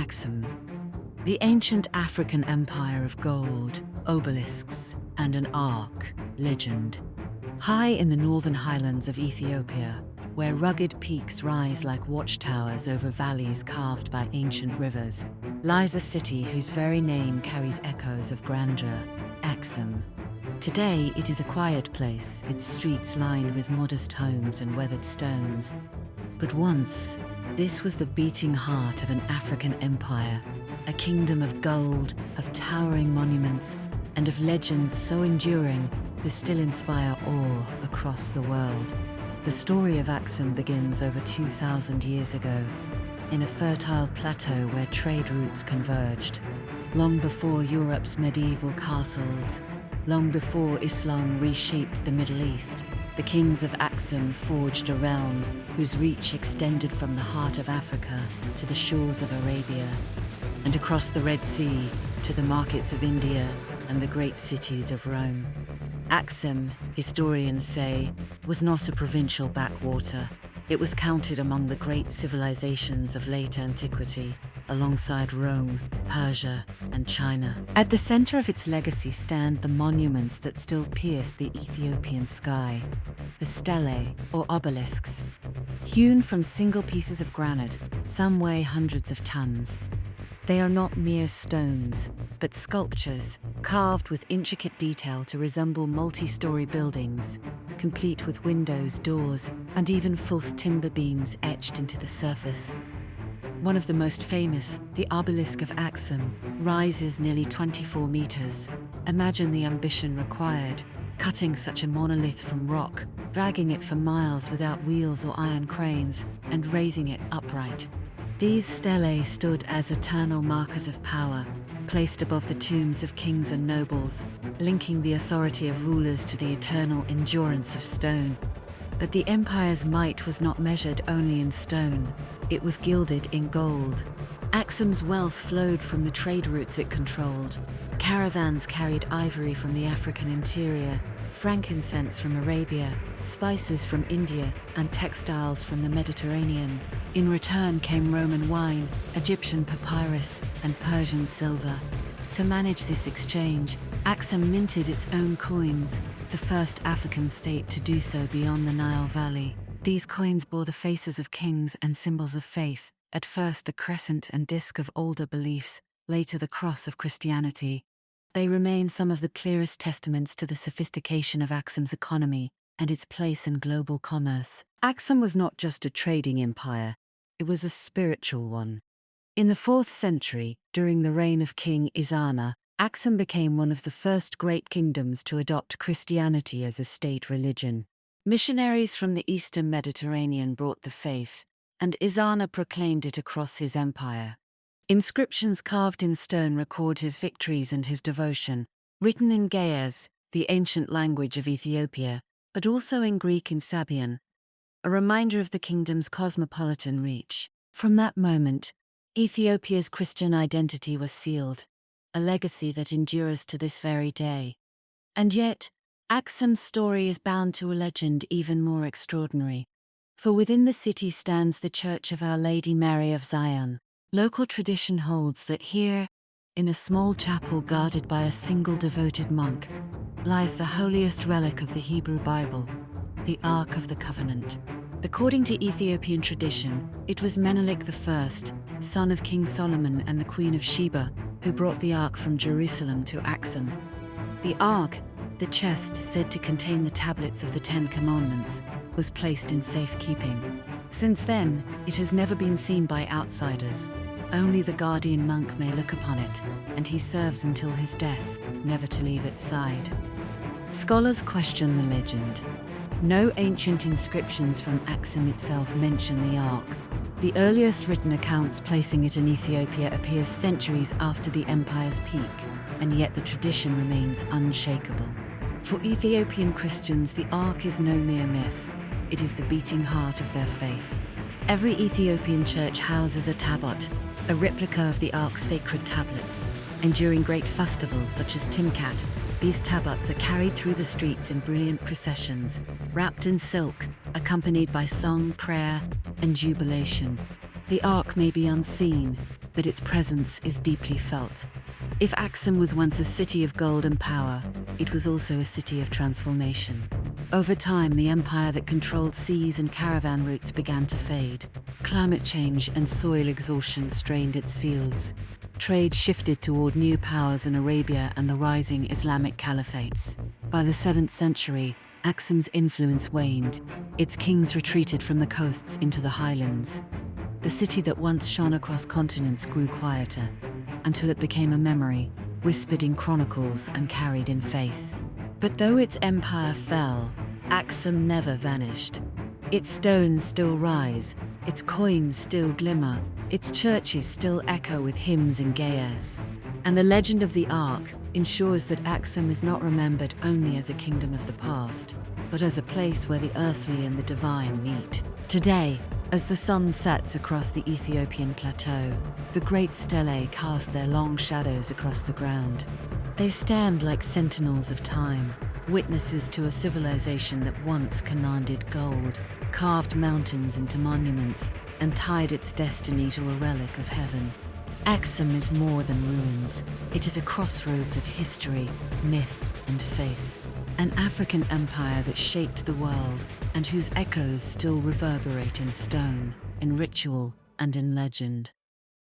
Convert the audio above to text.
Aksum, the ancient African empire of gold, obelisks, and an ark legend. High in the northern highlands of Ethiopia, where rugged peaks rise like watchtowers over valleys carved by ancient rivers, lies a city whose very name carries echoes of grandeur, Aksum. Today, it is a quiet place, its streets lined with modest homes and weathered stones. But once, this was the beating heart of an African empire, a kingdom of gold, of towering monuments, and of legends so enduring they still inspire awe across the world. The story of Aksum begins over 2,000 years ago, in a fertile plateau where trade routes converged. Long before Europe's medieval castles, long before Islam reshaped the Middle East, the kings of Aksum forged a realm whose reach extended from the heart of Africa to the shores of Arabia, and across the Red Sea to the markets of India and the great cities of Rome. Aksum, historians say, was not a provincial backwater. It was counted among the great civilizations of late antiquity, alongside Rome, Persia, and China. At the center of its legacy stand the monuments that still pierce the Ethiopian sky, the stelae, or obelisks. Hewn from single pieces of granite, some weigh hundreds of tons. They are not mere stones, but sculptures, carved with intricate detail to resemble multi-story buildings, complete with windows, doors, and even false timber beams etched into the surface. One of the most famous, the Obelisk of Aksum, rises nearly 24 meters. Imagine the ambition required, cutting such a monolith from rock, dragging it for miles without wheels or iron cranes, and raising it upright. These stelae stood as eternal markers of power, placed above the tombs of kings and nobles, linking the authority of rulers to the eternal endurance of stone. But the empire's might was not measured only in stone, it was gilded in gold. Aksum's wealth flowed from the trade routes it controlled. Caravans carried ivory from the African interior, frankincense from Arabia, spices from India, and textiles from the Mediterranean. In return came Roman wine, Egyptian papyrus, and Persian silver. To manage this exchange, Aksum minted its own coins, the first African state to do so beyond the Nile Valley. These coins bore the faces of kings and symbols of faith, at first the crescent and disk of older beliefs, later the cross of Christianity. They remain some of the clearest testaments to the sophistication of Aksum's economy and its place in global commerce. Aksum was not just a trading empire, it was a spiritual one. In the 4th century, during the reign of King Izana, Aksum became one of the first great kingdoms to adopt Christianity as a state religion. Missionaries from the eastern Mediterranean brought the faith, and Izana proclaimed it across his empire. Inscriptions carved in stone record his victories and his devotion, written in Ge'ez, the ancient language of Ethiopia, but also in Greek and Sabian, a reminder of the kingdom's cosmopolitan reach. From that moment, Ethiopia's Christian identity was sealed, a legacy that endures to this very day. And yet, Aksum's story is bound to a legend even more extraordinary. For within the city stands the Church of Our Lady Mary of Zion. Local tradition holds that here, in a small chapel guarded by a single devoted monk, lies the holiest relic of the Hebrew Bible, the Ark of the Covenant. According to Ethiopian tradition, it was Menelik I, son of King Solomon and the Queen of Sheba, who brought the Ark from Jerusalem to Aksum. The Ark, the chest said to contain the tablets of the 10 Commandments, was placed in safekeeping. Since then, it has never been seen by outsiders. Only the guardian monk may look upon it, and he serves until his death, never to leave its side. Scholars question the legend. No ancient inscriptions from Aksum itself mention the Ark. The earliest written accounts placing it in Ethiopia appear centuries after the empire's peak, and yet the tradition remains unshakable. For Ethiopian Christians, the Ark is no mere myth. It is the beating heart of their faith. Every Ethiopian church houses a tabot, a replica of the Ark's sacred tablets, and during great festivals such as Timkat, these tabots are carried through the streets in brilliant processions, wrapped in silk, accompanied by song, prayer, and jubilation. The Ark may be unseen, but its presence is deeply felt. If Aksum was once a city of gold and power, it was also a city of transformation. Over time, the empire that controlled seas and caravan routes began to fade. Climate change and soil exhaustion strained its fields. Trade shifted toward new powers in Arabia and the rising Islamic caliphates. By the 7th century, Aksum's influence waned. Its kings retreated from the coasts into the highlands. The city that once shone across continents grew quieter, until it became a memory, whispered in chronicles and carried in faith. But though its empire fell, Aksum never vanished. Its stones still rise, its coins still glimmer, its churches still echo with hymns and gayas. And the legend of the Ark ensures that Aksum is not remembered only as a kingdom of the past, but as a place where the earthly and the divine meet. Today, as the sun sets across the Ethiopian plateau, the great stelae cast their long shadows across the ground. They stand like sentinels of time, witnesses to a civilization that once commanded gold, carved mountains into monuments, and tied its destiny to a relic of heaven. Aksum is more than ruins. It is a crossroads of history, myth, and faith. An African empire that shaped the world and whose echoes still reverberate in stone, in ritual, and in legend.